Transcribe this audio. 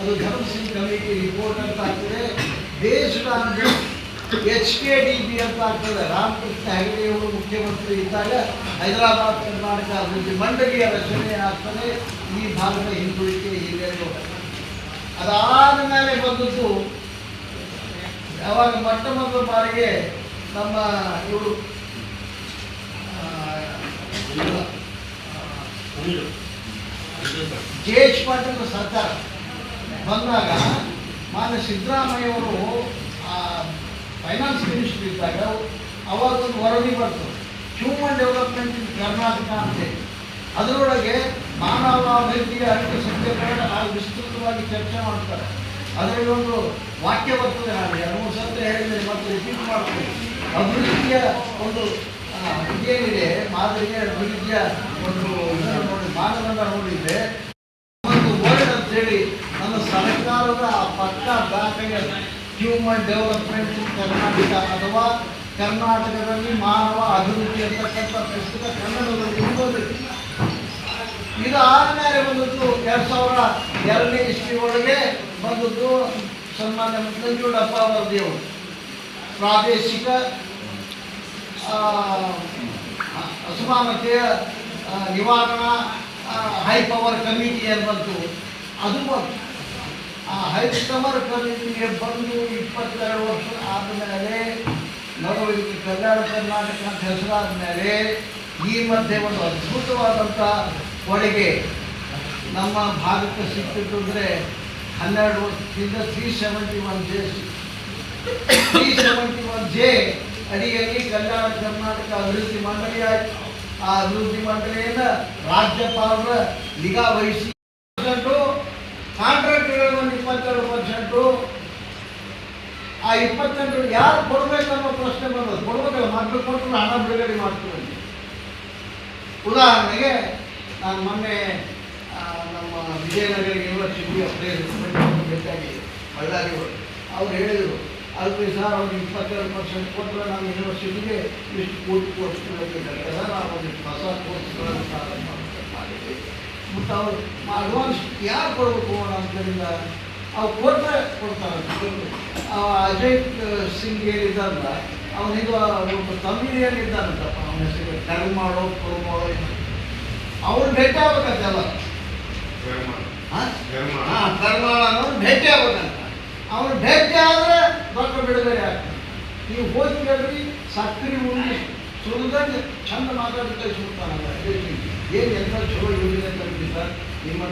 ಅದು ಧರ್ಮ Singh committee report ಅಂತ ಆಗ್ತದೆ. ಬೇಸ್ಡ್ ಆನ್ HKDB ಅಂತ ಆಗ್ತದೆ. ರಾಮಕೃಷ್ಣ ಹೆಗಡೆಯವರು ಮುಖ್ಯಮಂತ್ರಿ ಇದ್ದಾಗ ಹೈದರಾಬಾದ್ ಕರ್ನಾಟಕ ಅಭಿವೃದ್ಧಿ ಮಂಡಳಿಯ ರಚನೆ ಆಗ್ತದೆ. ಈ ಭಾಗದ ಹಿಂದುಳಿಕೆ ಹೀಗೆಲ್ಲೋ ಅದಾದ ಮೇಲೆ ಬಂದದ್ದು ಯಾವಾಗ ಮೊಟ್ಟ ಮೊದಲ ಬಾರಿಗೆ ನಮ್ಮ ಇವರು JH ಪಾಟೀಲ್ ಸರ್ಕಾರ ಬಂದಾಗ ಮಾನ್ಯ ಸಿದ್ದರಾಮಯ್ಯವರು ಫೈನಾನ್ಸ್ ಮಿನಿಸ್ಟರ್ ಇದ್ದಾಗ ಅವಾಗೊಂದು ವರದಿ ಬರ್ತದೆ, ಹ್ಯೂಮನ್ ಡೆವಲಪ್ಮೆಂಟ್ ಇನ್ ಕರ್ನಾಟಕ ಅಂತೇಳಿ. ಅದರೊಳಗೆ ಮಾನವ ಅಭಿವೃದ್ಧಿಯ ಅಗತ್ಯ ಸಂಖ್ಯೆಗಳನ್ನು ನಾವು ವಿಸ್ತೃತವಾಗಿ ಚರ್ಚೆ ಮಾಡ್ತಾರೆ. ಅದರಲ್ಲಿ ಒಂದು ವಾಕ್ಯ ಬರ್ತದೆ, ನಾನು 2-3 ಸಲ ಹೇಳಿದರೆ ಮತ್ತೆ ರಿಪೀಟ್ ಮಾಡ್ತೀನಿ. ಅಭಿವೃದ್ಧಿಯ ಒಂದು ಇದೇನಿದೆ ಮಾದರಿಯ ಅಭಿವೃದ್ಧಿಯ ಒಂದು ನೋಡಿ ಮಾನದಂಡ ನೋಡಿದರೆ ಒಂದು ವರ್ಡ್ ಅಂತೇಳಿ ನಮ್ಮ ಸರ್ಕಾರದ ಪಕ್ಕ ದಾಖಲೆ ಹ್ಯೂಮನ್ ಡೆವಲಪ್ಮೆಂಟ್ ಇನ್ ಕರ್ನಾಟಕ ಅಥವಾ ಕರ್ನಾಟಕದಲ್ಲಿ ಮಾನವ ಅಭಿವೃದ್ಧಿ ಅಂತಕ್ಕಂಥ ಪುಸ್ತಕ ಕನ್ನಡದಲ್ಲಿ ಇರ್ಬೋದಿತ್ತು. ಇದು ಆದಮೇಲೆ ಬಂದದ್ದು 2002ನೇ ಇಸ್ವಿ ಒಳಗೆ ಬಂದದ್ದು ಸನ್ಮಾನ್ಯ ನಂಜುಂಡಪ್ಪ ವರದಿಯವರು ಪ್ರಾದೇಶಿಕ ಅಸಮಾನತೆಯ ನಿವಾರಣಾ ಹೈ ಪವರ್ ಕಮಿಟಿ ಅಂತ ಬಂತು. ಅದು ಬಂತು. ಆ ಹೈ ಪವರ್ ಕಮಿಟಿಗೆ ಬಂದು 22 ವರ್ಷ ಆದಮೇಲೆ ನಡುವಿಗೆ ಕಲ್ಯಾಣ ಕರ್ನಾಟಕ ಅಂತ ಹೆಸರಾದ ಮೇಲೆ ಈ ಮಧ್ಯೆ ಒಂದು ಅದ್ಭುತವಾದಂಥ ಕೊಡುಗೆ ನಮ್ಮ ಭಾರತಕ್ಕೆ ಸಿಕ್ಕಿತ್ತು. ಅಂದರೆ 12 ವರ್ಷದಿಂದ 371J ಅಡಿಯಲ್ಲಿ ಕಲ್ಯಾಣ ಕರ್ನಾಟಕ ಅಭಿವೃದ್ಧಿ ಮಂಡಳಿ ಆಯಿತು. ಆ ಅಭಿವೃದ್ಧಿ ಮಂಡಳಿಯಿಂದ ರಾಜ್ಯಪಾಲರ ನಿಗಾ ವಹಿಸಿ ಕಾಂಟ್ರಾಕ್ಟ್ಗಳು ಒಂದು 22%. ಆ 22 ಯಾರು ಕೊಡಬೇಕನ್ನೋ ಪ್ರಶ್ನೆ ಬಂದದ್ದು. ಕೊಡಬೇಕಲ್ಲ, ಮಕ್ಕಳು ಕೊಟ್ಟರು ಹಣ ಬಿಡುಗಡೆ ಮಾಡ್ತೀವಿ. ಉದಾಹರಣೆಗೆ ನಾನು ಮೊನ್ನೆ ನಮ್ಮ ವಿಜಯನಗರ ಯೂನಿವರ್ಸಿಟಿಯ ಭೇಟಿಯಾಗಿ ಬಳ್ಳಾರಿ ಅವ್ರು ಹೇಳಿದರು, ಅಲ್ರಿ ಸರ್ ಅವ್ರಿಗೆ 22% ಕೊಟ್ಟರೆ ನಮ್ಮ ಯೂನಿವರ್ಸಿಟಿಗೆ ಇಷ್ಟು ಕೋಟಿ ಕೊಡ್ತಿರ್ಬೇಕಾದ್ರೆ ನಾವು ಒಂದಿಷ್ಟು ಹೊಸ ಕೋರ್ಸ್ಗಳನ್ನು ಪ್ರಾರಂಭ ಮಾಡಿದ್ವಿ. ಮತ್ತು ಅವರು ಅಡ್ವಾನ್ಸ್ ಯಾರು ಕೊಡಬೇಕು ಅಂತೇಳಿದ ಅವ್ರು ಕೊಟ್ಟರೆ ಕೊಡ್ತಾರೆ. ಅಜಯ್ ಸಿಂಗ್ ಏನಿದ್ದಾರಲ್ಲ ಅವನಿಗೆ ಒಬ್ಬ ತಮಿಳಿಯಲ್ಲಿದ್ದಾನಂತಪ್ಪ, ಅವನ ಹೆಸರು ಕರ್ಮಾಳೋ ಕುರುಮಾಳೋ, ಅವ್ರು ಭೇಟಿ ಆಗ್ಬೇಕಂತೆಲ್ಲ. ಕರ್ಮಾಳ ಅನ್ನೋರು ಭೇಟಿ ಆಗ್ಬೇಕಂತ. ಅವ್ರು ಭೇಟಿ ಆದರೆ ರೊಕ್ಕ ಬಿಡುಗಡೆ ಆಗ್ತದೆ. ನೀವು ಹೋಗಿ ಕೇಳ್ರಿ, ಸಕ್ರೆ ಉಂಡಿ ಸುರಿದಂಗೆ ಚಂದ ಮಾತಾಡಿ ಕಳಿಸ್ಬಿಡ್ತಾನಲ್ಲ. ಏನು ಎಲ್ಲ ಚಲೋ ಯೋಜನೆ ತಂದಿದ್ದ ನಿಮ್ಮ